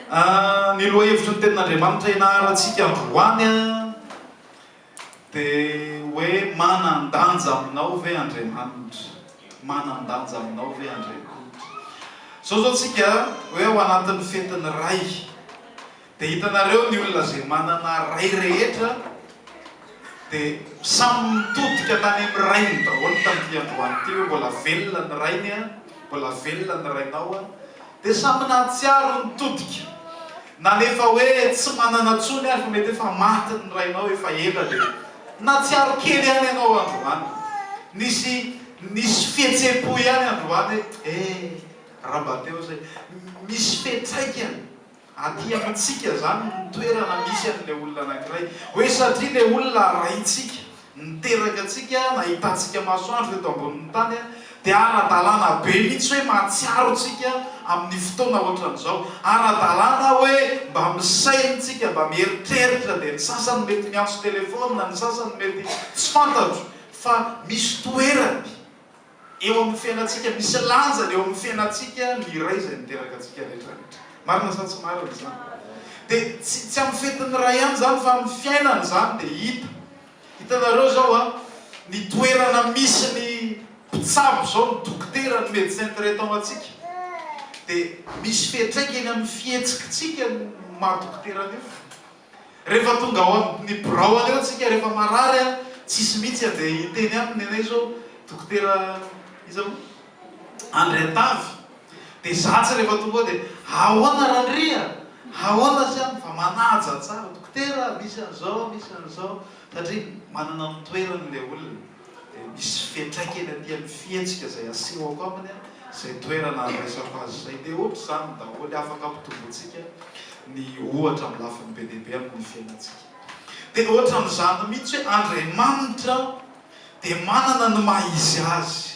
Ny loha hevitry ny tenin'Andriamanitra ianarantsika androany dia hoe manan-danja aminao ve Andriamanitra, manan-danja aminao ve Andriamanitra. Zao tsika hoe ao anatin'ny fetiny ray dia hitanareo ny olona izay manana ray rehetra dia samy mitodika tany amin'ny rainy daholo tamin'ity androany ity hoe mbola velona ny rainy mbola velona ny rainao dia samy nahatsiaro nitodika na nefa hoe tsy manana tsony ary fa mety efa maty ny rainao efa ela dia nahatsiaro kely ihany ianao androany, nisy fihetsepo ihany androany raha mba teo zay misy fetraika aty amintsika zany ny toerana misy an'ilay olona anankiray hoe satria ilay olona raintsika niteraka atsika nahitantsika masoandro eto ambonin'ny tany dia ara-dalàna be mihitsy hoe mahatsiaro tsika amin'ny fotoana ohatran'izao, ara-dalàna hoe mba misaintsika mba mieritreritra dia ny sasany mety miantso telefona, ny sasany mety tsy fantatro fa misy toerany eo amin'ny fiainatsika, misy lanjany eo amin'ny fiainatsika ny iray izay niteraka atsika rehetrarehetra. Marina sa tsy marina zany dia tsy amin'ny fetiny ray ihany zany fa amin'ny fiainany zany dia hitanareo zao ny toerana misy ny mpitsabo zao ny dokotera ny médecin traitant atsika dia misy fetraika eny amin'ny fihetsikitsika ny maha-dokoterana io. Rehefa tonga ao amin'ny braony eo atsika rehefa marary tsisy mihitsy andeha hiteny aminy anay zao dokotera izao André Tavy dia zatsy rehefa tonga ao dia ahoana randria, ahoana zany fa manaja tsara dokotera misy an'izao satria manana ny toerany ilay olona dia misy fetraika eny aty amin'ny fihetsika izay asehoko aminy izay toerana resako azy izay dia ohatra zany daholo afaka ampitombotsika ny ohatra amin'ny lafiny be dehibe amin'ny fiainatsika. Dia ohatran'izany mihitsy hoe Andriamanitra dia manana ny maha izy azy,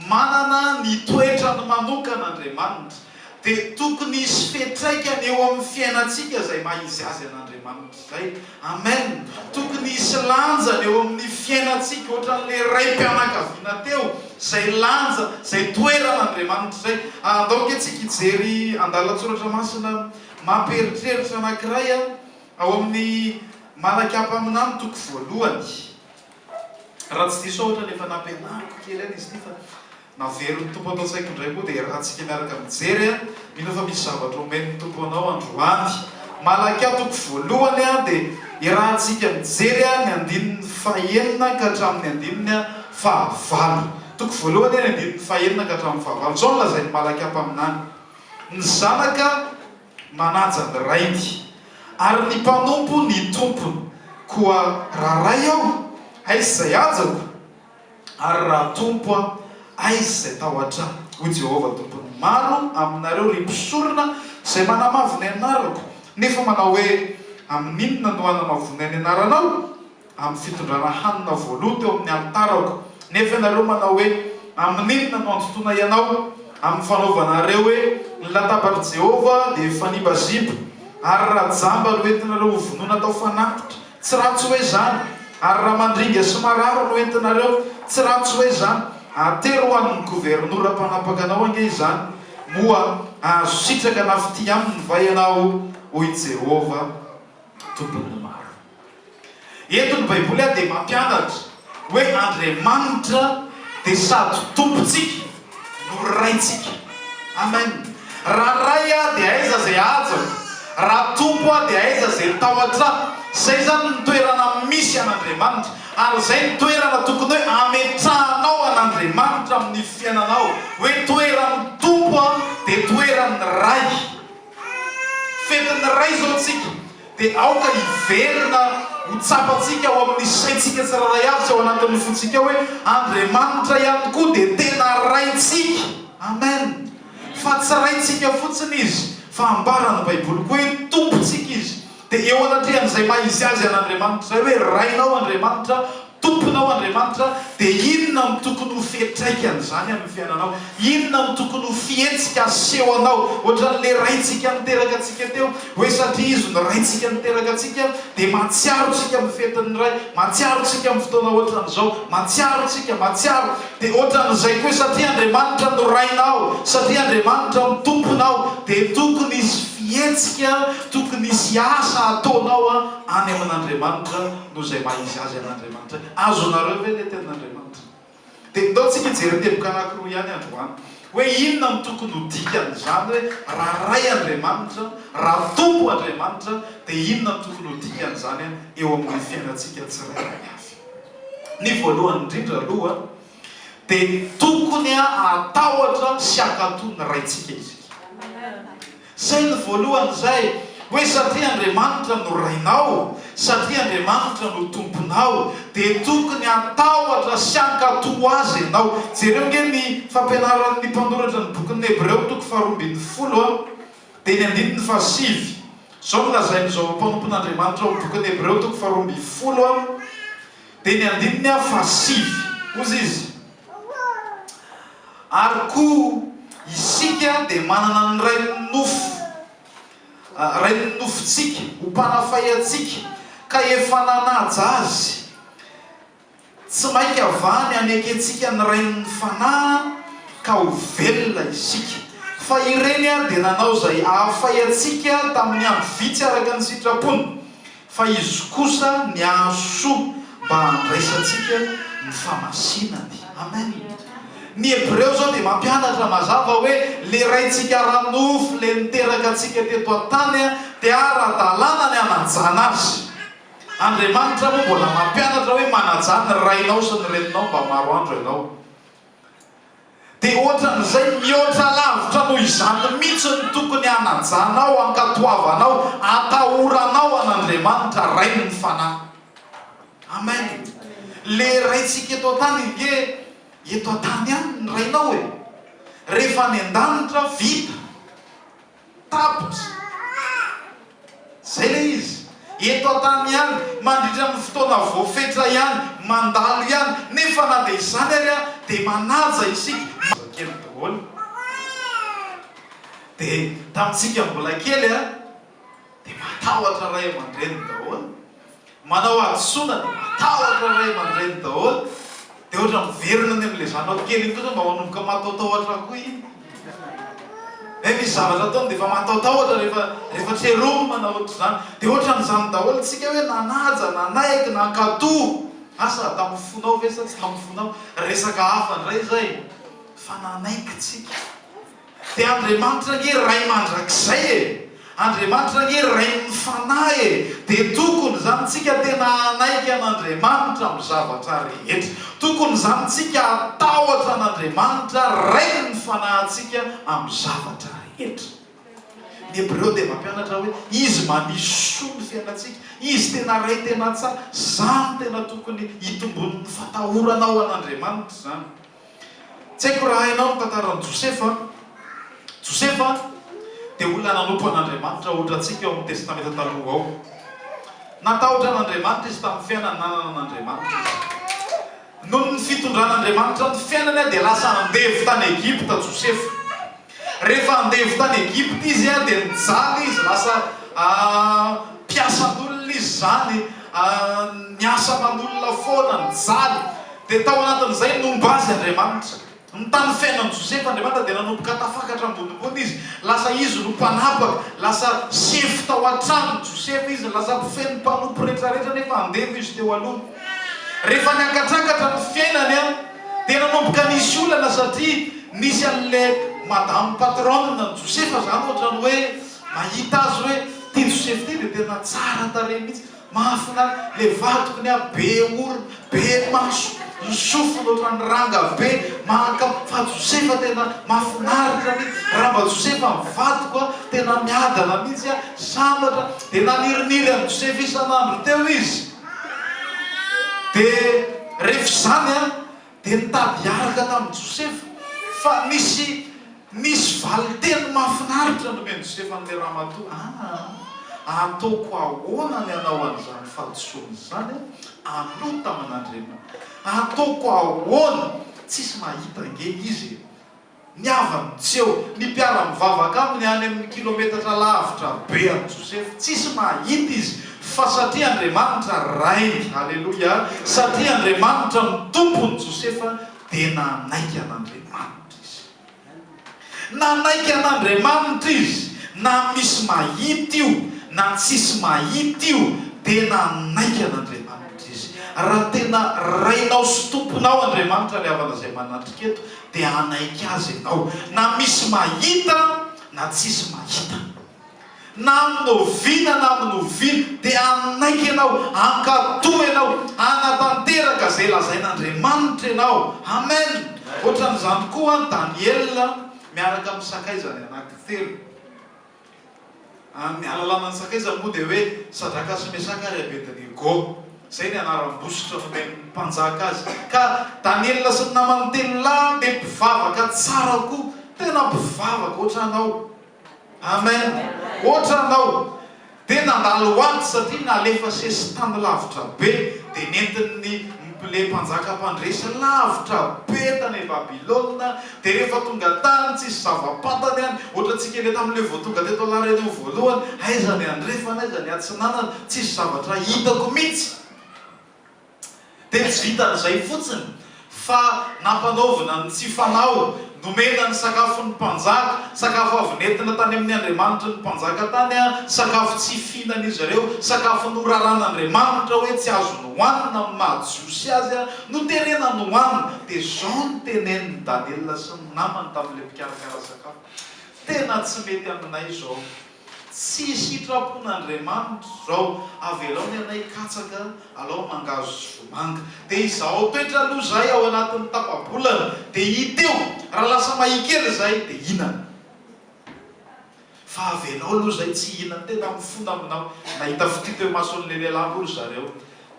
manana ny toetrany manokana Andriamanitra dia tokony hisy fetraikany eo amin'ny fiainatsika izay maha izy azy an'Andriamanitra izay. Amen. Tokony hisy lanjany eo amin'ny fiainatsika ohatran'ilay ray mpianakaviana teo izay lanja izay toeran'Andriamanitra izay. Andaoka antsika hijery andalan-tsoratra masina mamperitreritra anankiray ao amin'ny Malak'apa aminany toko voalohany. Raha tsy diso ohatra nefa nampianariko kely any izy ty fa naveriny tompo atao saiko indray koa dia rahantsika miaraka mijery mino fa misy zavatra omen'ny tompo anao androany. Malak'apa toko voalohany dia irahantsika mijery ny andininy fahaenina ka hatramin'ny andininy fahavalo. Toko voalohany ny andininy fahaenina ka hatramin'ny fahavalo. Zao nolazainy Malak'apa aminany: ny zanaka manaja ny rainy ary ny mpanompo ny tompony, koa raha ray aho aiza izay ajako ary raha tompo aiza izay tahotra ho Jehovah tompony. Maro aminareo ry mpisorona izay manamavony anarako nefa manao hoe amin'inona no hanamavony ny anaranao? Amin'ny fitondrana hanina voaloha teo amin'ny altarako. Nefa ianareo manao hoe amin'inona no antotoana ianao? Amin'ny fanaovanareo hoe ny latabatry Jehovah dia fanimbazibo ary raha jamba no entinareo hovonoana atao fanatitra, tsy ratsy hoe zany. Ary raha mandringa sy mararo no entinareo, tsy ratsy hoe zany. Atero ho an'ny gouvernoura mpanapaka anao ange izany, moa azo sitraka nafity aminy vai ianao hoy Jehovah tompony maro. Eto ny Baiboly dia mampianatra hoe Andriamanitra dia sady tompontsika no raintsika. Amen. Raha ray dia aiza izay ajako, raha tompo dia aiza izay tahotra. Zay zany ny toerana misy an'Andriamanitra ary zay ny toerana tokony hoe ametrahanao an'Andriamanitra amin'ny fiainanao, hoe toeran'ny tompo dia toeran'ny ray. Fetin'ny ray zao tsika dia aoka hiverina ho tsapatsika ao amin'ny saintsika tsiraray avy sy ao anatin'ny fotsika hoe Andriamanitra ihany koa dia tena raintsika. Amen. Fa tsy raintsika fotsiny izy fa ambarany Baiboly koa hoe tompontsika izy. Dia eo anatrihan'izay maha izy azy an'Andriamanitra izay hoe rainao Andriamanitra, tomponao Andriamanitra, dia inona no tokony ho fiantraikany amin'ny fiainanao, inona no tokony ho fietsika aseho anao, ohatran'le raitsika niteraka antsika teo, hoe satria izy no raitsika niteraka antsika dia matsiaro tsika amin'ny fetin'ny ray, matsiaro tsika amin'ny fotoana ohatran'izao, matsiaro tsika, matsiaro. Dia ohatran'izay koa satria Andriamanitra no rainao, satria Andriamanitra no tomponao, dia tokony izy fietsika, tokony isy asa ataonao any amin'Andriamanitra no izay mahizy azy an'Andriamanitra. Azonareo ve le tenin'Andriamanitra? Dia ndaontsika hijery teboka anankiroa ihany androany, hoe inona no tokony ho dikan'izany hoe raha ray Andriamanitra, raha tompo Andriamanitra, dia inona no tokony ho dikan'izany eo amin'ny fiainantsika tsirairay avy. Ny voalohany indrindra aloha dia tokony atahotra sy akato ny raitsika izy. Zay ny voalohany zay, hoe satria Andriamanitra no rainao, satria Andriamanitra no tomponao, dia tokony atahotra sy ankato azy ianao. Jereo nge ny fampianaran'ny mpanoratra ny bokin'ny Hebreo toko 12 dia ny andininy 7. Zao no lazain'izao mpanompon'Andriamanitra ao bokin'ny Hebreo toko 12 dia ny andininy 7. Ozy izy: ary koa isika dia manana ny ray nofontsika ho mpanafay antsika, ka efa nanaja azy, tsy mainky avany aneky antsika ny ray ny fanahy ka ho velona isika. Fa ireny dia nanao izay ahafay antsika tamin'ny andro vitsy araka ny sitrapony, fa izy kosa ny ahasoa mba handraisantsika ny famasinany. Amen. Ny Hebreo zao dia mampianatra mazava hoe le raitsika ranofo le niteraka antsika teto an-tany dia ara-dalàna ny hanajana azy. Andriamanitra moa mbola mampianatra hoe manajana ny rainao sy ny reninao mba maro andro ianao. Dia ohatran'izay mihoatra lavitra noho izany mihitsy ny tokony hanajanao, ankatoavanao, atahoranao an'Andriamanitra ray ny fanahy. Amen. Le raitsika eto an-tany nge eto an-tany ihany ny rainao e. Rehefa ny an-danitra vita, tapitra. Zay le izy. Eto an-tany ihany, mandritra amin'ny fotoana voafetra ihany, mandalo ihany, nefa na dia izany ary dia manaja isika kely daholo. Dia tamintsika mbola kely dia matahotra ray aman-dreny daholo. Manao adisoana dia matahotra ray aman-dreny daholo. Dia ohatra miverina ny amin'ilay zanako kely iny kosa mba manomboka mataotahotra koa iny. Misy zavatra ataony dia efa mataotahotra rehefa tseromy manao ohatr'izany. Dia ohatran'izany daholo tsika hoe nanaja, nanaiky, nankato. Asa tamin'ny fonao ve sa tsy tamin'ny fonao? Resaka hafa indray zay. Fa nanaiky tsika. Dia Andriamanitra nge ray mandrakizay e. Andriamanitra nge ray ny fanahy e. Dia tokony zany tsika tena hanaiky an'Andriamanitra amin'ny zavatra rehetra. Tokony zany tsika atahotra an'Andriamanitra ray ny fanahintsika amin'ny zavatra rehetra. Ny Hebreo dia mampianatra hoe izy manisy soa ny fiainantsika, izy tena ray tena tsara, zany tena tokony hitombon'ny fatahoranao an'Andriamanitra zany. Tsy haiko raha hainao ny tantaran'i Josefa. Josefa dia olona nanompo an'Andriamanitra ohatrantsika eo amin'ny testamenta taloha ao. Natahotra an'Andriamanitra izy tamin'ny fiainany nanana an'Andriamanitra izy. Noho ny fitondran'Andriamanitra ny fiainany dia lasa andevo tany Egipta Josefa. Rehefa andevo tany Egipta izy dia nijaly izy, lasa mpiasan'olona izy zany, niasa aman'olona foana, nijaly. Dia tao anatin'izay nomba azy Andriamanitra. Nitany fiainan'i Josefa Andriamanitra dia nanomboka tafakatra ambonimbony izy. Lasa izy no mpanapaka, lasa sefo tao an-trano Josefa izy, lasa mpifeny mpanompo rehetrarehetra nefa andevo izy teo aloha. Rehefa niakatrakatra ny fiainany dia nanomboka nisy olana satria nisy an'ilay madame patronne ny Josefa zany ohatrany hoe mahita azy hoe ty Josefa ty dia tena tsara tarehy mihitsy, mahafinaritra, le vatokony be orona, be maso, ny sofiny ohatran'ny ranga be, fa Josefa tena mahafinaritra mihitsy. Raha mba Josefa mivadiko tena miadana mihitsy sambatra. Dia naniriniry amin'ny Josefa isan'andro teo izy. Dia rehefa izany dia nitady araka tamin'i Josefa, fa nisy valiteny mahafinaritra nomeny Josefa n'ilay ramatoa. ataoko ahoana ny anao an'izany fahadisoana izany anota aman'Andriamanitra. Ataoko ahoana, tsisy mahita nge izy. Niavany tseo, ny mpiara mivavaka aminy any amin'ny kilometatra lavitra be any Josefa, tsisy mahita izy. Fa satria Andriamanitra ray, haleluya, satria Andriamanitra mitompony Josefa, dia nanaiky an'Andriamanitra izy. Nanaiky an'Andriamanitra izy, na misy mahita io, na tsisy mahita io, dia nanaiky an'Andriamanitra izy. Raha tena rainao sy tomponao Andriamanitra le havana izay manatrika eto, dia anaiky azy ianao, na misy mahita na tsisy mahita, na amin'oviana na amin'oviana, dia anaiky ianao, ankatoa ianao, anatanteraka izay lazain'Andriamanitra ianao. Amen. Ohatran'izany koa Daniel miaraka amin'ny sakaizany anankitelo. Ny alalana ny sakaizany moa dia hoe Sadraka sy Mesaka ary Abednego. Zay ny anaram-bositra nomeny mpanjaka azy. Ka Daniel sy ny namany telo lahy dia mpivavaka tsara koa, tena mpivavaka ohatranao. Amen. Ohatranao. Dia nandalo aty satria nalefa sesy tany lavitra be, dia nentin'ny le mpanjaka mpandresa lavitra be tany Babilôna. Dia rehefa tonga tany tsisy zava-pantany any, ohatrantsika ele tamin'ilay vao tonga teto alarenao voalohany, aiza ny andrefana, aiza ny atsinanana, tsisy zavatra hitako mihitsy. Dia tsy vitan'izay fotsiny, fa nampanaovina ny tsy fanao, nomena ny sakafo ny mpanjaka, sakafo avy nentina tany amin'ny Andriamanitra ny mpanjaka tany, sakafo tsy fihinana izy ireo, sakafo noraran'Andriamanitra hoe tsy azo nohanina mahajosy azy, noterena nohanina. Dia zao ny tenenin'ny Daniel sy ny namany tamin'ilay mpikarakara sakafo. Tena tsy mety aminay zao. Tsy sitrapon'Andriamanitra zao, avelao ny anay katsaka, alao mangazo vomanga. Dia izaho toetra aloha zay ao anatin'ny tapabolana, dia hiteo, raha lasa mahikely zay, dia hinana. Fa avelao aloha zay tsy hinana, tena mifona aminao. Nahita fitito mason'ilay lehilahy olo zareo,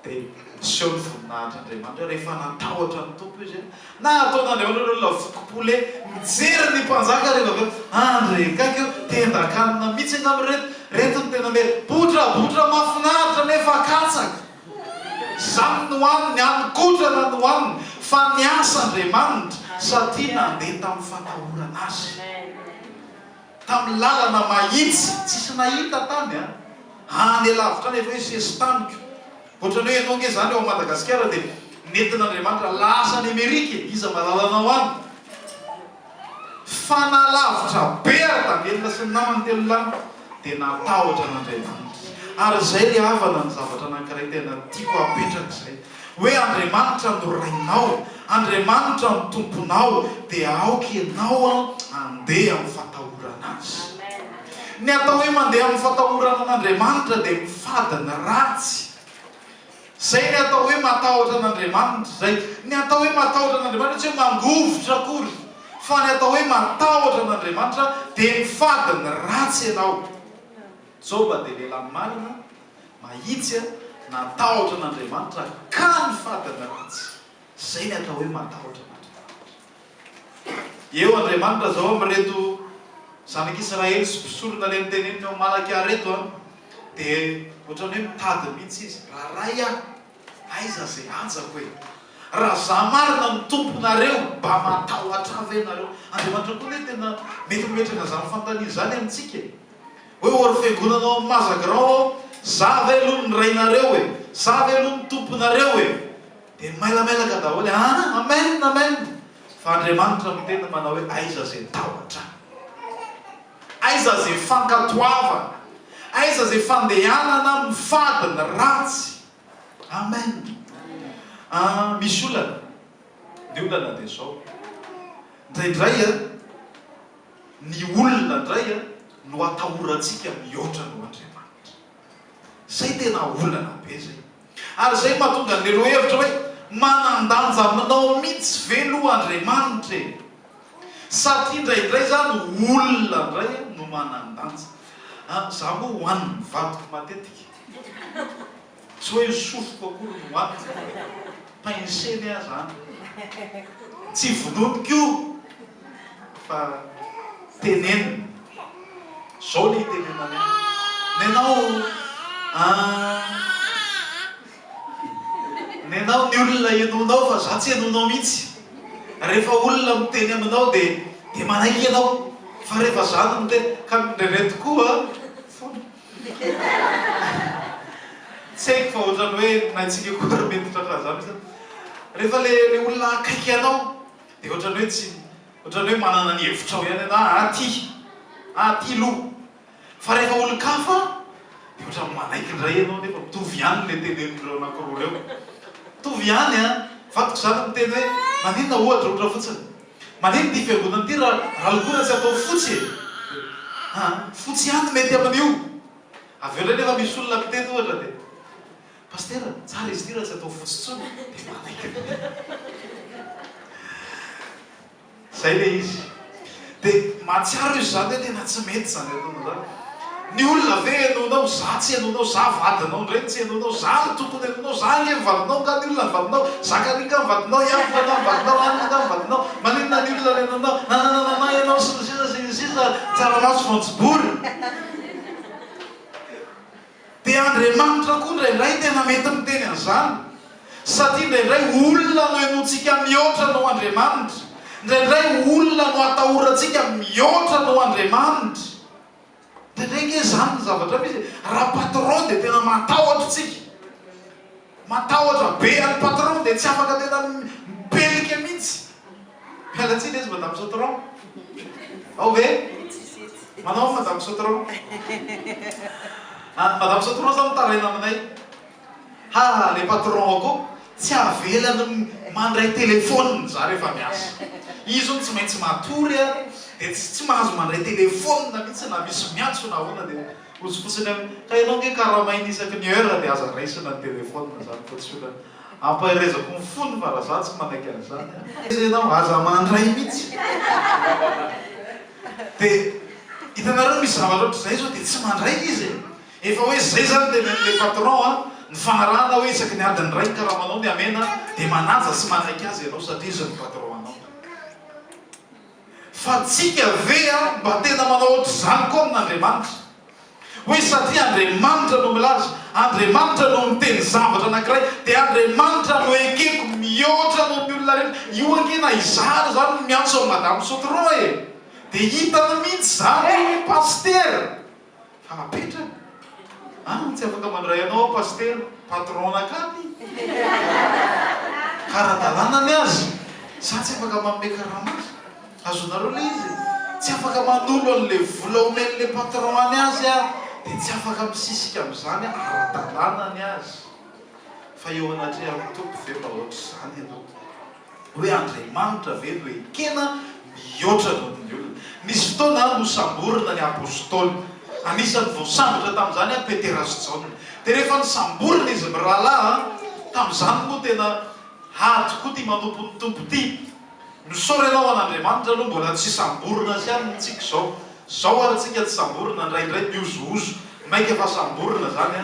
dia seho ny voninahitran'Andriamanitra rehefa natahotra ny tompo izy. Na ataon'Andriamanitra olona fokopole, mijery ny mpanjaka rehefa aveo, Andre kaiky tendakanina mihitsy angamba reto ny tena mety, botrabotra mahafinaritra nefa katsaka. Zany nohaniny, anikotrana nohaniny, fa niasa Andriamanitra satria nandeha tamin'ny fatahorana azy. Tamin'ny lalana mahitsy, tsisy nahita tany any lavitra any efa hoe sesy tamiko. Ohatrany hoe ianao nge zany eo a Madagasikara dia nentin'Andriamanitra lasa ny Amerika, iza malalanao any. Fa nalavitra be Daniel sy ny namany telo lahy, dia natahotra an'Andriamanitra. Ary zay le havana ny zavatra anankiray tena tiako apetraka izay, hoe Andriamanitra no rainao, Andriamanitra no tomponao, dia aoka ianao andeha amin'ny fatahorana azy. Ny atao hoe mandeha amin'ny fatahorana an'Andriamanitra dia mifady ny ratsy. Zay ny atao hoe matahotra an'Andriamanitra zay. Ny atao hoe matahotra an'Andriamanitra tsy hoe mangovotra akory, fa ny atao hoe matahotra an'Andriamanitra dia mifady ny ratsy ianao. Joba dia lehilahy marina, mahitsy, natahotra an'Andriamanitra ka nifady ny ratsy. Zay ny atao hoe matahotra an'Andriamanitra. Eo Andriamanitra zao amin'ireto zanak'Israely sy mpisorona le miteneniny ao Malaka-reto, dia ohatrany hoe mitady mihitsy izy, raharay aiza zay anjako hoe, raha za marina ny tomponareo, mba matahotra avy ianareo. Andriamanitra koa le tena mety mimetraka zany fantania zany amintsika, hoe ory fiangonanao amin'ny Mazagrao, za ve aloha ny rainareo e, za ve aloha ny tomponareo e, dia mailamelaka daholo, amen, amen. Fa Andriamanitra miteny manao hoe aiza zay tahotra, aiza zay fankatoava, aiza zay fandehanana mifady ny ratsy. Amen. Misy olana, ny olana dia zao, indraindray ny olona indray no atahorantsika mihoatra no Andriamanitra. Zay tena olana be zay. Ary zay mahatonga ny elo hevitra hoe manandanja aminao mihitsy velo Andriamanitra e. Satria indraindray zany olona indray no manandanja. Za moa hoaniny mivadiko matetika, tsy hoe sofiko akory no hoaniko, penseny ahy zany, tsy vononiko fa teneniny. Zao le tenenany, nenao ny olona henonao fa za tsy henonao mihitsy. Rehefa olona miteny aminao dia manaiky ianao. Fa rehefa zany miteny ka ndraindray tokoa tsy haiko fa ohatrany hoe na tsika koa mety tratran'izany. Rehefa le olona akaiky anao dia ohatrany hoe tsy ohatrany hoe manana ny hevitrao ihany ianao aty loha. Fa rehefa olon-kafa dia ohatrany manaiky indray ianao nefa mitovy ihany le tenen'ireo anankiroa reo. Mitovy ihany fatoko zany miteny hoe maninona ohatra fotsiny. Maninona ty fiangonana ty raha lokona tsy atao fotsy fotsy ihany mety amin'io. Avy eo nefa misy olona miteny ohatra dia pastera tsara izy ty raha tsy atao fotsy tsony dia manaiky. Zay le izy. Dia mahatsiaro izy zany hoe tena tsy mety zany ataonao zany. Ny olona ve henonao, za tsy henonao, za vadinao ndray tsy henonao, za ny tokony henonao, za nge vadinao, ka ny olona ny vadinao, zakarika ny vadinao, iamfanao ny vadinao, anina ny vadinao, maninona ny olona ny henonao, nananana ianao sy ny sisa tsaramaso voanjobory. Dia Andriamanitra koa indraindray tena mety miteny an'izany. Satria indraindray olona no henontsika mihoatra no Andriamanitra. Indraindray olona no atahorantsika mihoatra no Andriamanitra. Indraindray nge zany ny zavatra misy. Raha patron dia tena matahotra tsika. Matahotra be any patron dia tsy afaka tena mipelika mihitsy. Mialatsiny izy madame Sautron. Ao ve? Manao madame Sautron. Madame Sautron zany mitaraina aminay. Le patron ako tsy avelany mandray telefôniny za rehefa miasa. Izy tsy maintsy matory dia tsy mahazo mandray telefônina mihitsy na misy miantso na ahoana dia fotsifotsiny ka ianao nge karamaina isaky ny heure dia aza raisina ny telefônina zany fotsy olana ampaherezako ny fony fa raha za tsy manaiky an'izany. Izy ianao aza mandray mihitsy. Dia hitanareo misy zavatra ohatr'izay zao dia tsy mandraiky izy. Efa hoe zay zany le patron ny fanarahana hoe isaky ny adiny ray karaha manao ny amena dia manaja sy manaiky azy ianao satria izy ny patron anao. Fa tsika ve mba tena manao ohatr'izany koa amin'Andriamanitra. Hoe satria Andriamanitra no milaza, Andriamanitra no miteny zavatra anankiray, dia Andriamanitra no ekeko mihoatra no ny olona rehetra. Io ange na izary zany no miantso amin'ny madame Sautron dia hitany mihitsy zany paster. Fa apetraka. Tsy afaka mandray anao paster, patron anakaty. Kara-dalàna ny azy. Za tsy afaka manome karamazy. Azonareo le izy. Tsy afaka manolo an'le vola omen'le patron any azy dia tsy afaka misisika amin'izany ara-dalàna ny azy. Fa eo anatria amin'ny tompo ve mba ohatr'izany ianao. Hoe Andriamanitra ve no ekena mihoatra noho ny olona. Nisy fotoana nosamborina ny apôstôly. Anisany voasambotra tamin'izany Petera sy Jaona. Dia rehefa nisamborina izy mirahalahy tamin'izany moa tena tokoa ty manompo ny tompo ty. Misaory ianao an'Andriamanitra aloha mbola tsy samborina sy any tsika izao. Zao ary tsika tsy samborina ndraindray miozoozo. Maika efa samborina zany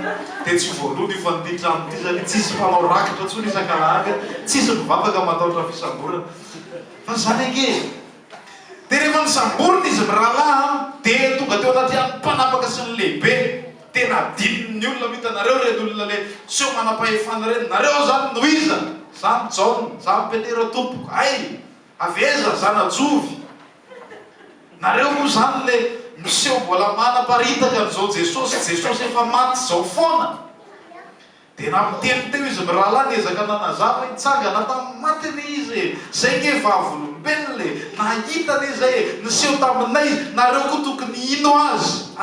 dia tsy voalony io fa ny trano ity zany tsisy mpanao rakitra tsony isan-kalahaka, tsisy mivavaka matahotra fisamborina. Fa zany ange. Dia rehefa nisamborina izy mirahalahy dia tonga teo anaty any mpanapaka sy ny lehibe. Tena dinin'ny olona mitanareo reny olona le tsy eo manam-pahefana reny. Nareo zany nohiza. Zany Jaona, zany Petera tompoko. Ay, aveza zana jovy. Nareo moa zany le miseho mbola manaparitaka an'izao Jesosy efa maty zao foana. Dia na miteny teo izy mirahalahy niezaka nanazava hitsangana tamin'ny matiny izy. Zay nge vavolombelona nahitany izay niseho taminay izy. Nareo koa tokony ino azy.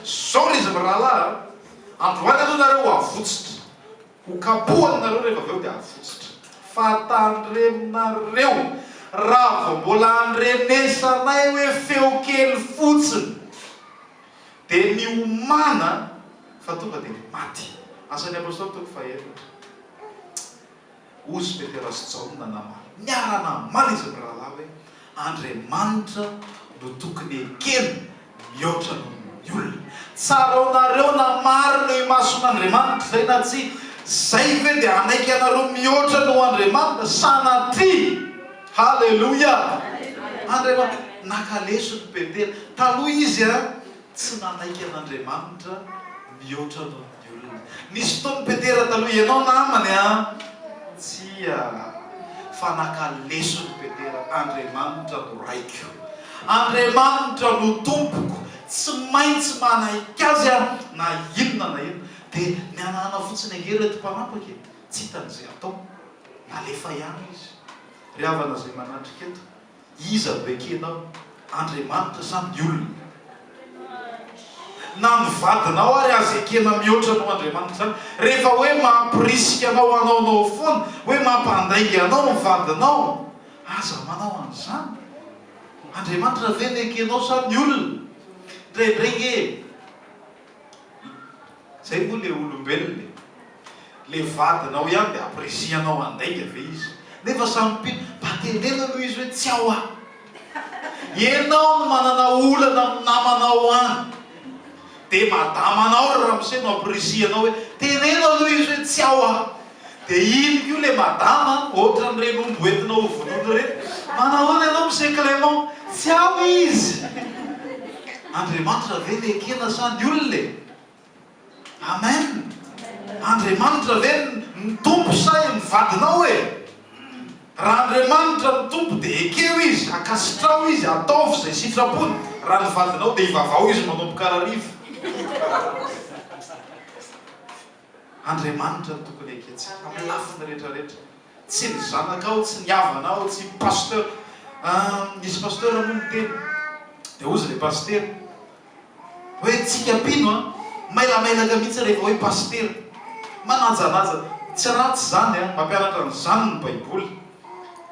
Zao le izy mirahalahy. Androany aloha nareo avotsitra. Ho kapohany nareo rehefa aveo dia avotsitra. Fa tandreminareo raha vao mbola andrenesanay hoe feo kely fotsiny dia miomana fa tonga dia maty. Asan'ny apôstôly toko fahaefatra. Ozy Petera sy Jaona namaly. Niara-namaly izy mirahalahy hoe Andriamanitra no tokony ekeny mihoatra noho ny olona. Tsara anareo na marina io mason'Andriamanitra zay na tsy. Zay ve dia anaiky anareo mihoatra noho Andriamanitra sanatria. Halleluja. Andriamanitra nakaleso ny Petera. Taloha izy tsy nanaiky an'Andriamanitra mihoatra noho ny olona. Nisy fotoana Petera taloha ianao namany a tsia fa nakaleso ny Petera. Andriamanitra no raiko, Andriamanitra no tompoko, tsy maintsy manaiky azy a na inona na inona. Dia nianahana fotsiny ange reto mpanampaka tsy hitan'izay atao, nalefa ihany izy. Ry havana izay manatrika eto, iza bekenao, Andriamanitra sa ny olona? Na ny vadinao ary azy ekena mihoatra no Andriamanitra. Rehefa hoe mampirisika anao anaonao foana, hoe mampandaingy anao ny vadinao, aza manao an'izany. Andriamanitra ve ny ekenao sa ny olona? Ndraindray zay moa le olombelona, le vadinao ihany dia ampirisianao andainga ve izy. Nefa samy patenena noho izy hoe tsy ao aho. Ianao no manana olana amin'ny namanao any, dia madamanao raha misy no ampirisianao hoe tenenao noho izy hoe tsy ao aho. Dia iny io le madama ohatra n'ireny omby entinao vonono ireny, manahoana ianao Monsieur Clément? Tsy ao izy. Andriamanitra ve ny ekena sa ny olona? Amen. Andriamanitra ve ny tompo sa ny vadinao e? Raha Andriamanitra ny tompo dia ekeo izy, akasitrao izy, ataovy izay sitrapony. Raha ny vadinao dia hivavao izy manomboka ararivo. Andriamanitra ny tokony ekentsika amin'ny lafiny rehetrarehetra, tsy ny zanakao, tsy ny havanao, tsy pasteur. Nisy pasteur moa ny teny, dia ozy le pasteur hoe tsika pino a mailamailaka mihitsy rehefa hoe pasteur manajanaja. Tsy ratsy zany a, mampianatra nyzany ny baiboly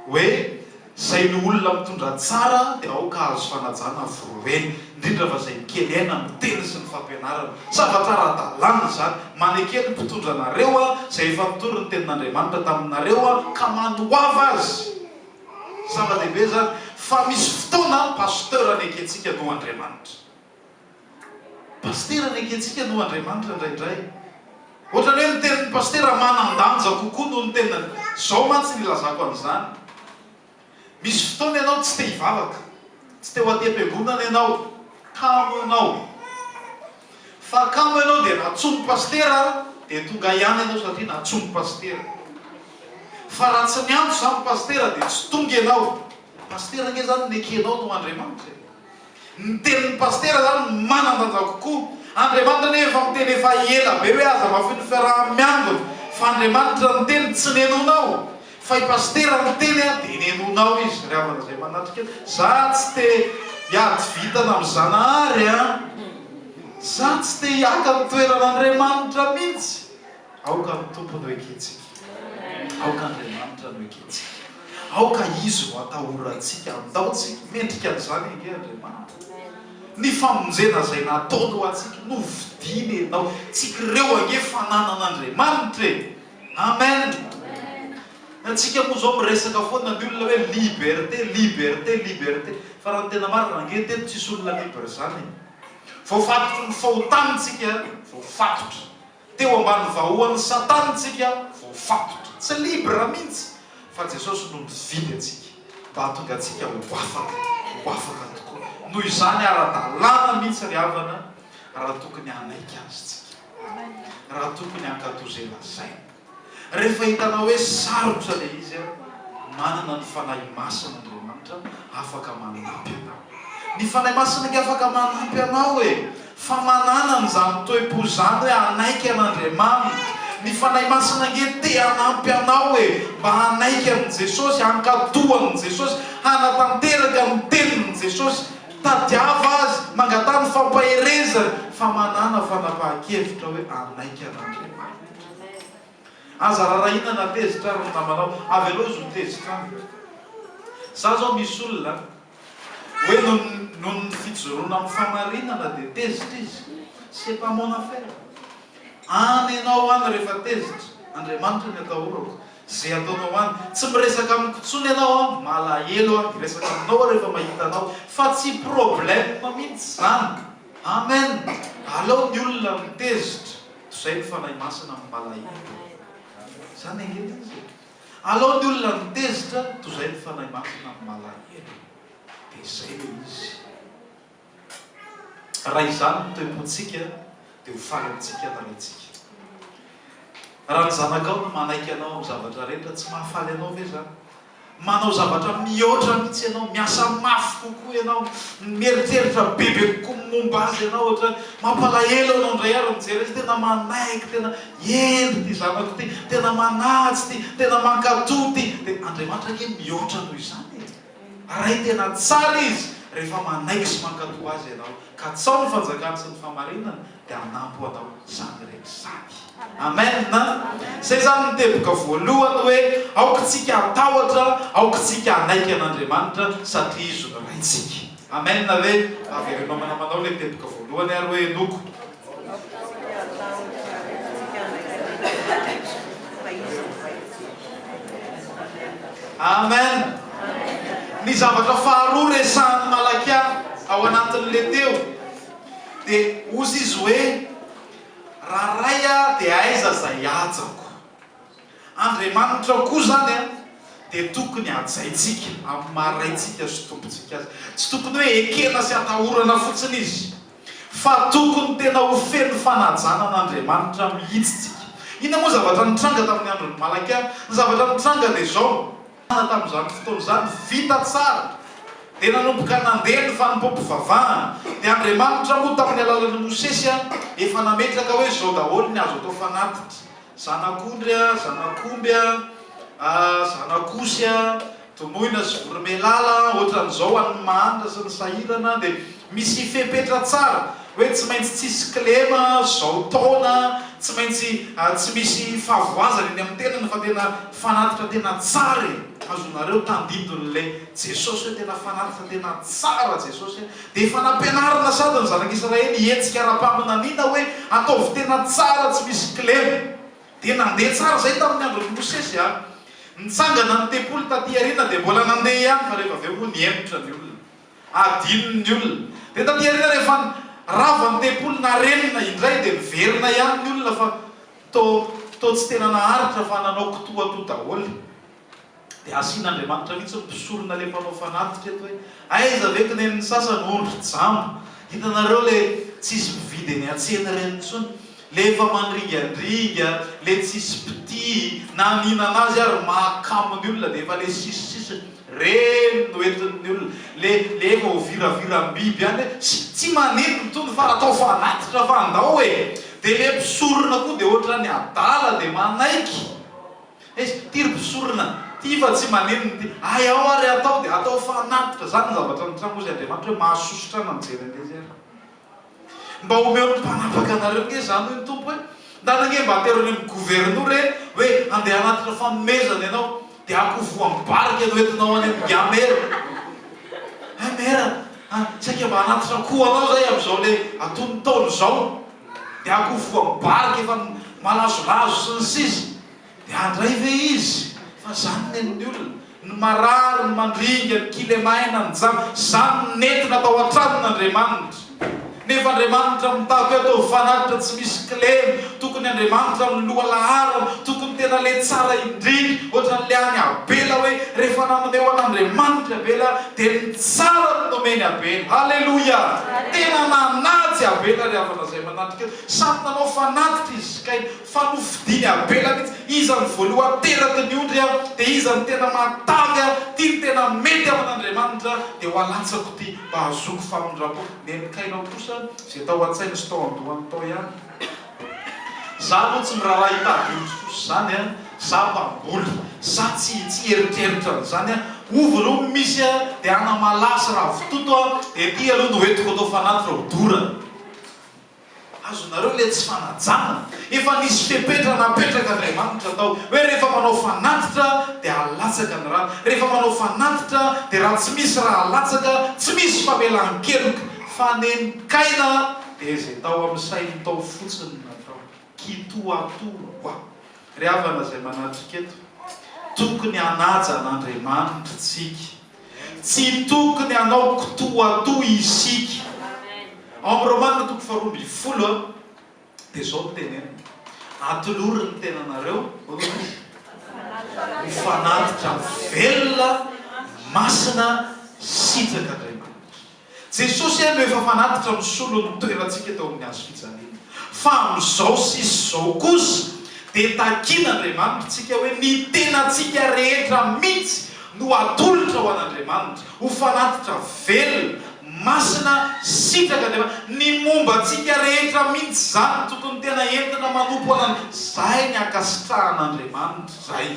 hoe zay ny olona mitondra tsara dia aoka azo fanajana voeny, indrindra fa zay mikelena ny teny sy ny fampianarana. Zavatra ara-dalàna zany. Manekeny mpitondra anareo a zay efa nitondra ny tenin'Andriamanitra taminareo a ka manoava azy. Zava-dehibe zany. Fa misy fotoana pasteur anekensika no Andriamanitra. Pasteur anekensika no Andriamanitra indraindray. Ohatra hoe ny tenin'ny pasteur manan-danja kokoa noho ny tenina. Zao mantsy ny ilazako an'izany. Misy fotoana ianao tsy te hivavaka, tsy te ho aty am-piangonana ianao, kamo ianao. Fa kamo ianao dia natsomy pasteur dia tonga ihany ianao satria natsomy pasteur. Fa raha tsy miantso zany pasteur dia tsy tonga ianao. Pasteur nge zany ny ekenao no Andriamanitra. Ny tenin'ny pasteur zany manan-danja kokoa. Andriamanitra nefa miteny efa ela be hoe aza mafiny fiaraha-miangona, fa Andriamanitra ny teny tsy nenonao. Fa i pasteur ny teny a dia nenonao izy. Ry havana izay manatrika, za tsy te hiady vitana amin'ny Zanahary a, za tsy te hiaka ny toeran'Andriamanitra mihitsy. Aoka ny tompo no ekensika, aoka Andriamanitra no ekensika, aoka izy ho atahorantsika, andaontsika mendrika an'izany inge Andriamanitra. Ny famonjena zay nataony ho antsika no vidiny ianao, tsika ireo ange fananan'Andriamanitra e. Amen. Antsika moa zao miresaka foana ny olona hoe liberté, liberté, liberté. Fa raha ny tena marina ange teto tsisy olona libre zany. Voafatotry ny fahotanitsika, voafatotra. Teo ambany vahoan'ny satanitsika, voafatotra. Tsy libre mihitsy. Fa Jesosy no mividy antsika mba hahatonga antsika ho afaka tokoa. Noho izany ara-dalàna mihitsy ry havana, raha tokony hanaiky azy tsika, raha tokony hankatozena zay. Rehefa hitanao hoe sarotra le izy a, manana ny fanahy masina Andriamanitra afaka manampy anao. Ny fanahy masina nge afaka manampy anao e. Fa manana n'izany toe-po zany hoe hanaiky an'Andriamanitra. Ny fanahy masina nge te hanampy anao e, mba hanaiky amin'i Jesosy, hankatohan'i Jesosy, hanatanteraka ny tenin'i Jesosy, tadiava azy, mangatany fampaherezana, fa manana fanapahan-kevitra hoe hanaiky an'Andriamanitra. Aza rarahina na tezitra ary ny namanao, avy aloha izy ho tezitra. Za zao misy olona hoe noho ny fijoroana amin'ny famarinana dia tezitra izy. C'est pas mon affaire. Any ianao any rehefa tezitra, Andriamanitra ny atahorako. Zay ataonao any, tsy miresaka amiko intsony ianao, malahelo any, miresaka aminao rehefa mahita anao, fa tsy problème mihitsy zany. Amen. Alao ny olona mitezitra, zay ny fanahy masina amin'ny malahelo. Zany angeny izy. Alao ny olona mitezitra, toy izay ny fanahy masina amin'ny malahelo. Dia zay le izy. raha izany no toepontsika dia ho faly amintsika nalaitsika. Raha ny zanakao no manaiky anao amin'ny zavatra rehetra tsy mahafaly anao ve zany? Manao zavatra mihoatra mihitsy ianao, miasa mafy kokoa ianao, mieritreritra bebe kokoa momba azy ianao, ohatra mampalahelo anao indray ary mijery izy tena manaiky, tena endry ty zanako ty, tena manatsy ty, tena mankatoa ty, dia Andriamanitra hoe mihoatra noho izany. Ray tena tsara izy rehefa manaiky sy mankatoa azy ianao, ka tsao ny fanjakany sy ny famarinana dia anampo anao zany rehetra zany. Amen. Izay zany niteboka voalohany hoe aokantsika atahotra, aokantsika anaiky an'Andriamanitra satria izy no raintsika. Amen na ve? Averenao manamanao ilay teboka voalohany ary hoe noko. Amen. Ny zavatra faharoa resahan'ny Malakia ao anatin'ilay teo dia ozy izy hoe raha raya dia aiza izay ajako. Andriamanitra koa zany dia tokony ajaitsika amin'ny maharaintsika sy tompontsika azy. Tsy tokony hoe ekena sy atahorana fotsiny izy, fa tokony tena ho feno fanajana n'Andriamanitra mihitsitsika. Ina moa zavatra nitranga tamin'ny andron'ny Malakia? Ny zavatra nitranga dia izao, tamin'izany fotoana izany vita tsara, dia nanomboka nandeha ny fanompoam-pivavahana. Dia Andriamanitra moa tamin'ny alalan'i Mosesy efa nametraka hoe zao daholo ny azo atao fanatitra: zanak'ondry, zanak'omby, zanak'osy, tomoina sy voromailala, ohatran'izao an'ny mahantra sy ny sahirana. Dia misy fepetra tsara hoe tsy maintsy tsisy kilema zao taona, tsy maintsy tsy misy fahavoazana eny amin'ny tenany, fa tena fanatitra tena tsara. Azonareo tandidon'ilay Jesosy hoe tena fanatitra tena tsara Jesosy. Dia efa nampianarina sady ny zanak'Israely hetsika ara-paminaniana hoe ataovy tena tsara tsy misy kilema. Dia nandeha tsara zay tamin'ny andron'ny Mosesy. Nitsangana ny tempolo taty aoriana dia mbola nandeha ihany, fa rehefa avy eo moa niembotra ny olona, adinony ny olona. Dia taty aoriana rehefa rava ny tempolo narenina indray dia miverina ihany ny olona, fa to tsy tena naharitra fa nanao kotoato daholo. Dia asian'Andriamanitra mihitsy mpisorona ilay mpanao fanatitra eto hoe aiza ve kinen'ny sasany ondry jambo. Hitanareo le tsisy mpividy eny an-tsena reny intsony, le efa mandringandringa, le tsisy piti na ninana azy ary mahakamo ny olona, dia efa le sisisisy reny no entin'ny olona, le efa ho viraviram-biby any hoe tsy maneno mitony fa atao fanatitra fa andao e. Dia le mpisorona koa dia ohatra ny adala dia manaiky. Tiry mpisorona ty fa tsy maneno ty, ay ao ary atao dia atao fanatitra. Zany ny zavatra nitranga ozy Andriamanitra hoe mahasosotra na mijery an'izy ary. Mba omeo ny mpanapaka anareo nge zany hoe ny tompo hoe ndanange mba aterony amin'ny gouvernora hoe andeha anatitra fanomezana ianao dia akovoam-barika no entinao any amin'ny gamera. Mera, tsaka mba anatitra koa anao zay amin'izao le atony taolo zao, dia akovoam-barika efa malazolazo sy ny sisa. Dia andray ve izy? Fa zany nen'ny olona ny marary, ny mandringa, ny kilemaina, ny jano, zany nentina atao an-tranon'Andriamanitra. Nefa Andriamanitra mitako hoe atao fanatitra tsy misy kilema, tokony Andriamanitra miloha laharana, tokony tena le tsara indrindra, ohatran'le any Abela hoe rehefa nanoneo an'Andriamanitra Abela dia ny tsara no nomeny Abela. Halleloja! Tena nanatsy Abela rehefa zay manatrika, samy nanao fanatitra izy kay fa nofidiny Abela mihitsy. Iza ny voaloha teraky ny ondry dia iza ny tena matavy, ty ny tena mety amin'Andriamanitra, dia ho alatsako ty mba hazoko famondrapo. Nenikainao kosa zay tao an-tsaina sy tao andohany tao ihany. Za moa tsy miraharaha hitady otrosy zany za mpamboly, za tsy eritreritra zany ovy aloha misy dia anamalasy raha vitoto dia ty aloha no entiko atao fanatitra ho dora. Azonareo le tsy fanajana, efa nisy fepetra napetraka Andriamanitra tao hoe rehefa manao fanatitra dia alatsaka ny rano, rehefa manao fanatitra dia raha tsy misy raha alatsaka, tsy misy famelan-keloka, fa nenikaina dia izay tao amin'ny sainy tao fotsiny natao kitoatoa. Ry havana izay manatrika eto, tokony hanaja an'Andriamanitra tsika, tsy tokony hanao kitoatoa isika. Ao amin'ny Romanina toko faharoa ambin'ny folo dia izao no tenena: atolory ny tenanareo ho fanatitra velona, masina, sitraka Andriamanitra. Jesosy no efa fanatitra amin'ny solony toerantsika tao amin'ny azo fijaliana. Fa amin'izao sisy izao kosa dia takian'Andriamanitra tsika hoe ny tenantsika rehetra mihitsy no atolotra ho an'Andriamanitra, ho fanatitra velona, masina, sitraka Andriamanitra. Ny momba antsika rehetra mihitsy zany tokony tena entina manompo anany. Zay ny ankasitrahan'Andriamanitra zay.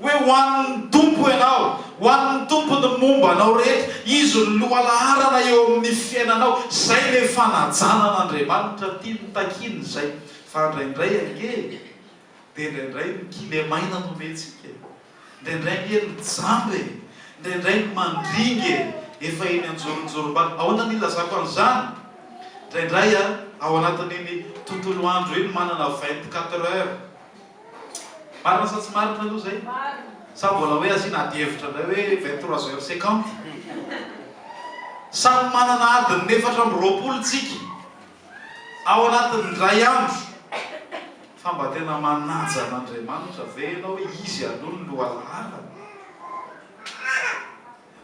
Hoe ho an'ny tompo ianao, ho an'ny tompo ny momba anao rehetra, izy ny lohalaharana eo amin'ny fiainanao. Zay le fanajanan'Andriamanitra tiany takiany zay. Fa indraindray ange dia indraindray ny kilemaina no mentsika, indraindray ange ny jambe, indraindray ny mandringy efa eny anjoronjorobana. Ahoana ny ilazako an'izany? Indraindray ao anatin'iny tontolo andro iny manana 24 heures. Marina sa tsy marina aloha zay? Sa mbola hoe asiana ady-hevitra indray hoe 23h50? Samy manana adiny 420 tsika ao anatin'ny iray andro. Fa mba tena manaja an'Andriamanitra ve ianao hoe izy aloha ny lohalaharana?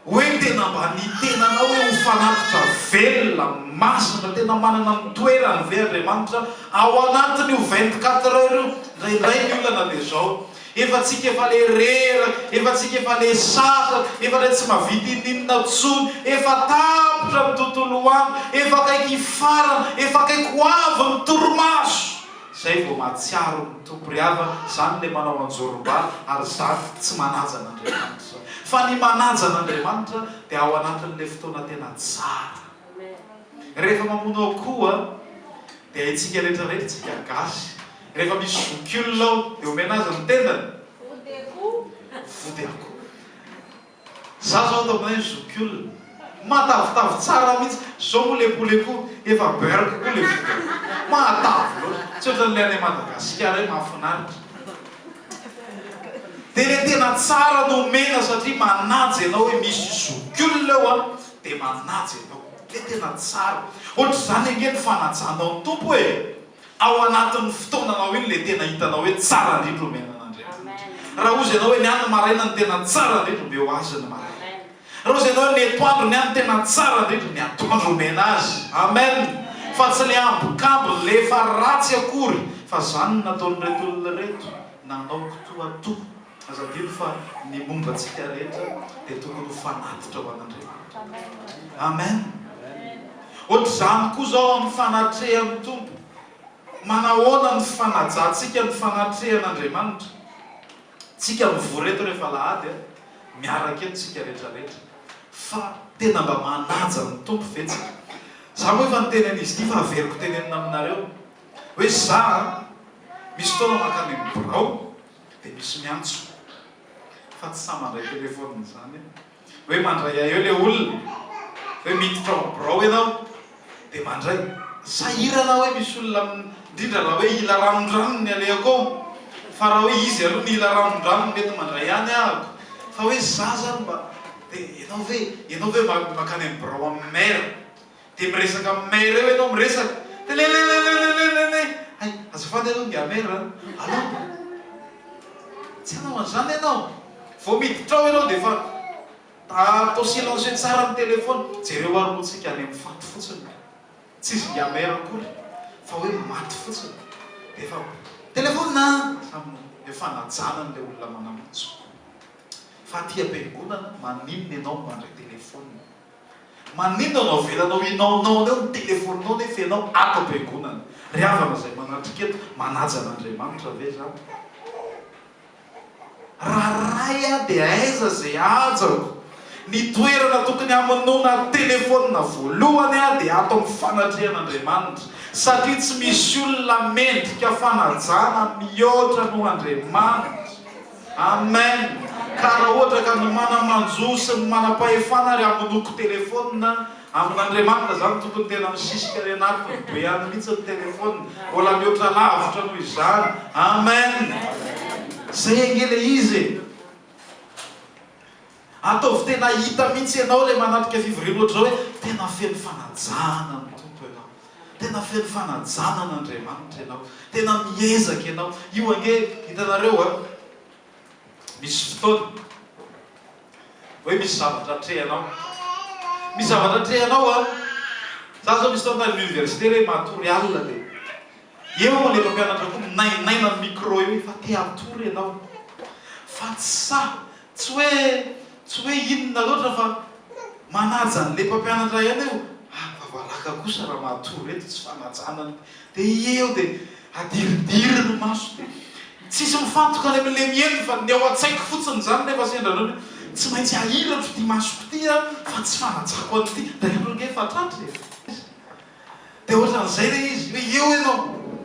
Hoe tena mba ny tenanao hoe ho fanatitra velona, masina, tena manana ny toerany ve Andriamanitra ao anatiny io 24 heures io? Indraindray ny olana dia zao. Efa tsika efa le reraka, efa tsika efa le sasatra, efa le tsy mahavita ininona tsony, efa tapitra amin'ny tontolo andro, efa kaiky farana, efa kaiky ho avy ny torimaso. Zay vao matsiaro ny tompo riava, zany le manao anjorom-bala, ary zany tsy manaja an'Andriamanitra. Fa ny manaja an'Andriamanitra dia ao anatin'ilay fotoana tena tsara. Rehefa mamono akoho dia itsika rehetrarehetra tsika gasy. Rehefa misy vokiolona ao dia omena azy ny tendany. Vody akoho. Za zao atao aminay vokiolona. Matavitavy tsara mihitsy. Zao moa le poulet-koho efa berka koa le vody. Matavy loatra. Tsy ohatran'ilay any Madagasikara hoe mahafinaritra. Dia le tena tsara no omena satria manaja ianao hoe misy vokiolona ao dia manaja ianao. Le tena tsara. Ohatr'izany ange ny fanajanao ny tompo hoe ao anatin'ny fotoananao iny le tena hitanao hoe tsara indrindra omena an'Andriamanitra. Raha ozy ianao hoe ny andro maraina ny tena tsara indrindra be ho azy ny maraina. Raha ozy ianao hoe ny atoandro ny andro tena tsara indrindra ny atoandro omena azy. Amen. Fa tsy le ambokambony le efa ratsy akory, fa zany nataon'ireto olona reto nanao toatoa. Azadino fa ny momba antsika rehetra dia tokony ho fanatitra ho an'Andriamanitra. Amen. Ohatr'izany koa zao amin'ny fanatrehan'ny tompo. Manahoana ny fanajantsika ny fanatrehan'Andriamanitra? Tsika mivory reto rehefa lahady miaraka eto tsika rehetrarehetra. Fa tena mba manaja ny tompo vetsika. Za moa efa niteny izy ity fa averiko tenenina aminareo hoe za misy fotoana makany amin'ny birao dia misy miantso. Fa tsy sa mandray telefônina zany hoe mandray eo le olona hoe miditra ao birao ianao dia mandray sahirana hoe misy olona indrindra raha hoe ila ranondrano ny alehako. Fa raha hoe izy aloha ny ila ranondrano mety mandray any ahako. Fa hoe za zany mba dia ianao ve makany amin'ny birao amin'ny maire dia miresaka amin'ny maire eo ianao miresaka dia lelelelelelele ay azafady aloha ngia maire alo tsy anao an'izany ianao vao miditra ao ianao dia fa atao silence tsara ny telefôna. Jereo aromotsika any amin'ny faty fotsiny. Tsy izy ngia maire akory fa hoe maty fotsiny. Dia efa telefôna efa najanany le olona manamatso. Fa aty am-piangonana maninona ianao mandray telefôna? Maninona anao velanao inaonao eo ny telefôninao nefa ianao ato am-piangonana? Riavana izay manatrika eto manaja an'Andriamanitra ve zany? Raha ray dia aiza izay ajako ny toerana tokony hamonoana telefônina voalohany dia ato amin'ny fanatrehan'Andriamanitra. Satria tsy misy olona mendrika fanajana mihoatra no Andriamanitra. Amen. Ka raha ohatra ka ny manamanjo sy ny manam-pahefana ary hamonoko telefônina amin'Andriamanitra zany tokony tena misisika any anatiny be any mihitsy ny telefônina. Mbola mihoatra lavitra noho izany. Amen. Zay angela izy. Ataovy tena hita mihitsy ianao le manatrika fivoriana ohatry zao hoe tena feno fanajana ny tompo ianao. Tena feno fanajana an'Andriamanitra ianao. Tena miezaka ianao. Io ange hitanareo misy fotoana hoe misy zavatra atrehanao misy zavatra trehanao a. Za zao misy tao tany université hoe matory alina dia eo le mpampianatra koa naina ny micro io fa te atory ianao fa tsy hoe inona loatra fa manaja an'le mpampianatra ihany eo. Vavalaka kosa raha matory eto tsy fanajanany dia eo dia adiridiriny maso dia tsisy mifantoka any amin'le mieny fa ny ao an-tsaiko fotsiny zany nefa sendranao tsy maintsy ahiratro ty masoko ty a fa tsy fanajako an'ity da roge fatratry dia ohatran'izay le izy hoe eo ianao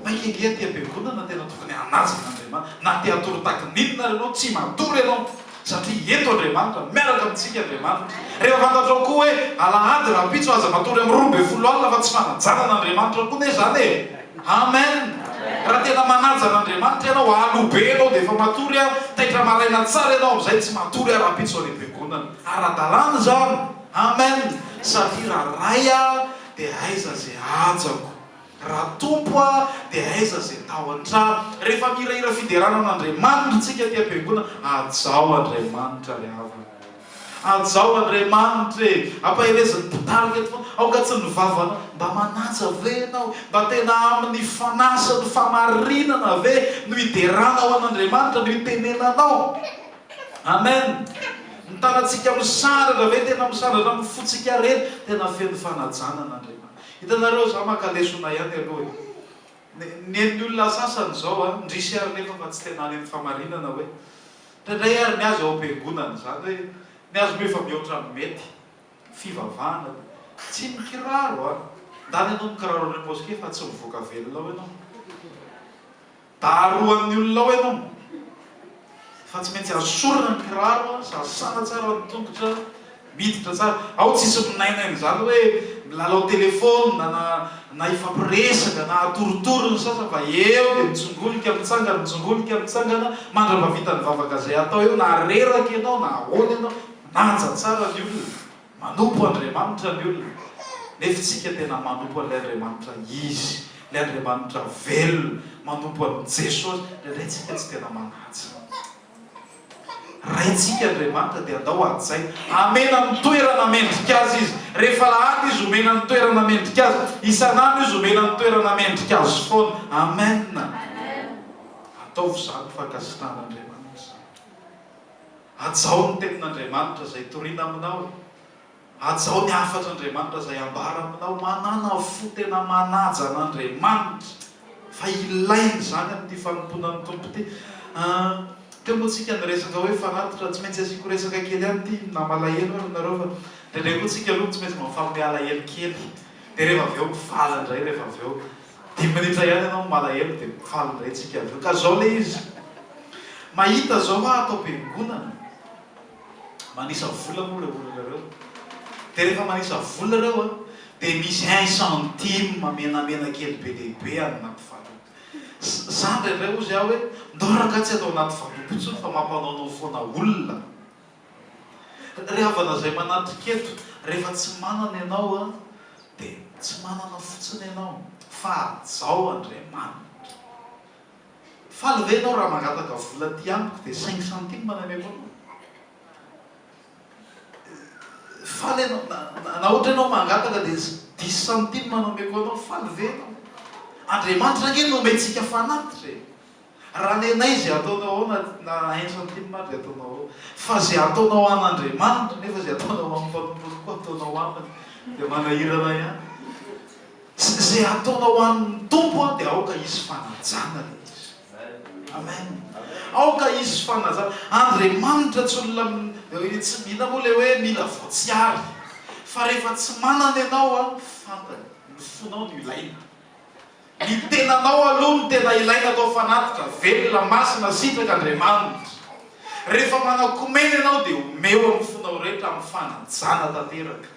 maikenge ty am-piangonana tena tokony anazan'Andriamanitra na te atory takininona renao tsy matory ianao satria eto Andriamanitra miaraka amintsika Andriamanitra. Rehefa fantatrao koa hoe alahady raha pitso aza matory amin'ny 12 alina fa tsy fanajanan'Andriamanitra koa ne zany e. Amen. Raha tena manaja an'Andriamanitra ianao alobe ianao dia efa matory a taitra maraina tsara ianao amin'izay tsy matory raha pitso any am-piangonana ara-dalàna zany. Amen. Satria raha ray a dia aiza zay ajako, raha tompo a dia aiza zay tao an-trano. Rehefa mirahira fiderana an'Andriamanitra tsika ty am-piangonana ajao Andriamanitra le avana, ajao Andriamanitra e. Ampahelezany mpitarika eto foana aoka tsy nivavana mba manaja ve ianao, mba tena amin'ny fanasa ny famarinana ve no hideranao an'Andriamanitra no hitenenanao. Amen. Mitanantsika misandratra ve tena misandratra mifotsika reny tena feno fanajana an'Andriamanitra. Hitanareo za maka lesona ihany aloha ny olona sasany zao a ndrisy ary nefa fa tsy tena any amin'ny famarinana hoe tandray ary ny azo ao am-piangonana zany hoe ny azo me fa mihoatra mety fivavahana tsy mikiraro a ndany ianao mikiraro any moske fa tsy mivoaka velona ao ianao daroan'ny olona ao ianao fa tsy maintsy asorana ny kiraro a sasana tsara ny tongotra miditra tsara ao tsisy minainainy zany hoe milalao telefôna na ifampiresaka na atorotoro ny sasa fa eo dia mitsongolika mitsangana mitsongolika mitsangana mandra-mavita ny vavaka zay atao eo na reraka ianao na ahoana ianao nanja tsara ny olona manompo Andriamanitra ny olona nefa tsika tena manompo an'ilay Andriamanitra izy le Andriamanitra velona manompo an'i Jesosy indray tsika tsy tena manaja raintsika Andriamanitra dia andao adzay amena ny toerana mendrika azy izy. Rehefa lahady izy omena ny toerana mendrika azy, isan'andro izy omena ny toerana mendrika azy foana. Amen. Ataovy zany fankasitrahan'Andriamanitra. Ajao ny tenin'Andriamanitra zay toriana aminao, ajao ny afatr'Andriamanitra zay ambara aminao, manana fo tena manaja an'Andriamanitra fa ilainy zany amin'ity fanomponan'ny tompo ity. Teo moa tsika nyresaka hoe fanatitra tsy maintsy asiko resaka kely any ty na malahelo ary nareo fa ndraindray koa tsika aloha tsy maintsy mifampi alahelo kely dia rehefa avy eo mifaly indray rehefa avy eo 10 minitra ihany ianao malahelo dia mifaly indray tsika avy eo ka zao le izy mahita zao atao am-piangonana manisa vola moa le olona reo dia rehefa manisa vola reo a dia misy 1 centime menamena kely be lehibe any nampifaly zany reindray ozy aho hoe ndoraka tsy atao anaty valopitsony fa mampanaonao foana olona re havana zay manatriketo rehefa tsy manana ianao a dia tsy manana fotsiny ianao fa ajao Andriamanitra. Faly ve ianao raha mangataka vola ty amiko dia 5 centime manameko anao faly ianao na ohatra ianao mangataka dia 10 centime manameko anao faly ve ianao. Andriamanitra nge nometsika fanatitra e. Raha nenay zay ataonao ao na 1 centime ary ataonao ao fa zay ataonao an'Andriamanitra nefa zay ataonao amin'ny mpanompono koa ataonao aminy dia manahirana ihany. Zay ataonao amin'ny tompo a dia aoka izy fanajana le izy. Amen. Aoka izy fanajana. Andriamanitra tsy olona tsy mila moa le hoe mila voatsiary fa rehefa tsy manana ianao a fantany ny fonao no ilaina. Ny tenanao aloha ny tena ilaina atao fanatitra velona masina sitraka Andriamanitra. Rehefa manakomena ianao dia omeo amin'ny fonao rehetra amin'ny fanajana tanteraka.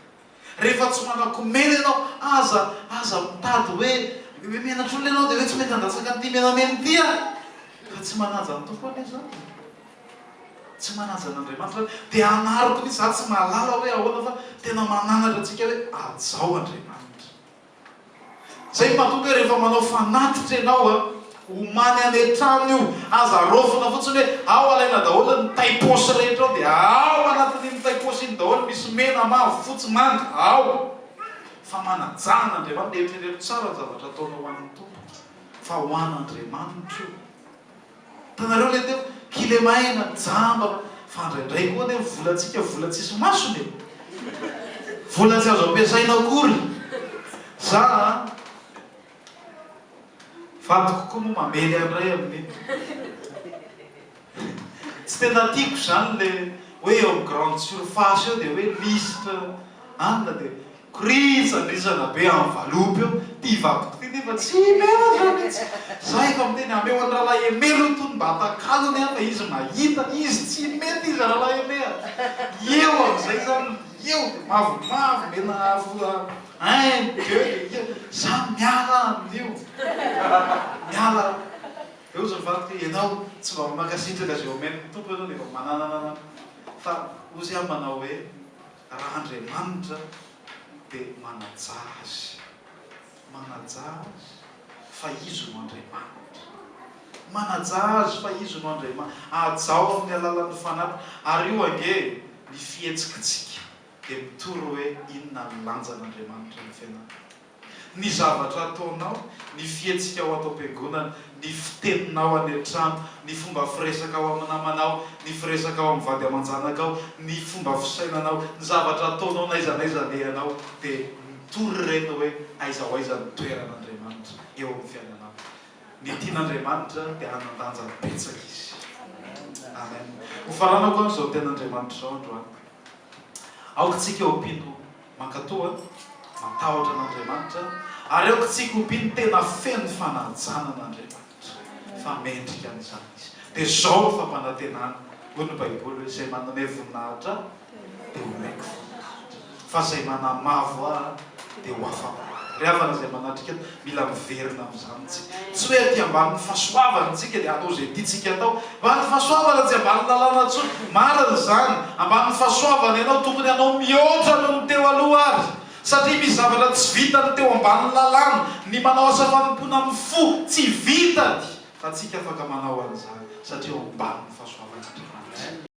Rehefa tsy manakomena ianao aza mitady hoe menatra olona ianao dia hoe tsy mety handatsaka an'ity menamena ity a fa tsy manaja ny tompo ane zany tsy manaja an'Andriamanitra dia anariko mihitsy za tsy mahalala hoe ahoana fa tena mananatra antsika hoe ajao Andriamanitra. Zay mahatonga hoe rehefa manao fanatitra ianao a omany any trano io azarofina fotsiny hoe ao alaina daholo ny taipôsy rehetra ao dia ao anatin'iny taipôsy iny daholo misy mena mavo fotsy manga ao fa manajana Andriamanitra dia eritrereto tsara ny zavatra ataona ho an'ny tompo fa ho an'Andriamanitra io tanareo le teo kilemaina jamba fa indraindray koa ne volantsika vola tsisy masony vola tsy azo ampiasaina akory za vadiko koa moa mamely andray amin'ny tsy tena tiako zany le hoe eo amin'ny grande surface eo dia hoe listre anina dia korisandrisana be amin'ny valopy eo ty vadiko ty nefa tsy mena zany za efa miteny ameo any rahalahy emelo tony mba hatakalony any fa izy mahita izy tsy mety izy rahalahy emea eo amin'izay zany eo dia mavomavo mena vola Dieu za miala amin'io miala eo zany vadiko ianao tsy mba makasitraka zay omeny tompo ianao dia efa mananana fa ozy aho manao hoe raha Andriamanitra dia manaja azy fa izy no Andriamanitra manaja azy fa izy no Andriamanitra ajao amin'ny alalan'ny fanampy ary io ange ny fihetsikitsika dia mitory hoe inona ny lanjan'Andriamanitra ny fiainana ny zavatra ataonao ny fihetsika ao atao am-piangonana ny fiteninao any an-trano ny fomba firesaka ao amin'ny namanao ny firesaka ao amin'ny vady aman-janakao ny fomba fisainanao ny zavatra ataonao naizanaizanehanao dia mitory reny hoe aiza ho aiza ny toeran'Andriamanitra eo amin'ny fiainanao ny tian'Andriamanitra dia anandanja betsaka izy amen ho faranako an'izao ten'Andriamanitra zao androany aokatsika ompino mankatoa matahotra an'Andriamanitra ary aokatsika ompino tena feno fananjanan'Andriamanitra fa mendrika an'izany izy dia zao ny fampanantenana hoy ny Baiboly hoe izay manome voninahitra dia omeko fa izay manamavo ahy dia ho afaka ry havana izay manatrika mila miverina amin'izany tsika tsy hoe aty ambany fahasoavana tsika dia atao izay tiatsika atao ambany fahasoavana tsy ambany lalàna tsony marina zany ambany fahasoavana ianao tokony ianao mihoatra noho ny teo aloha ary satria misy zavatra tsy vitany teo ambany lalàna ny manao asa fanompoana amin'ny fo tsy vitany fa tsika afaka manao an'izany satria ao ambany fahasoavana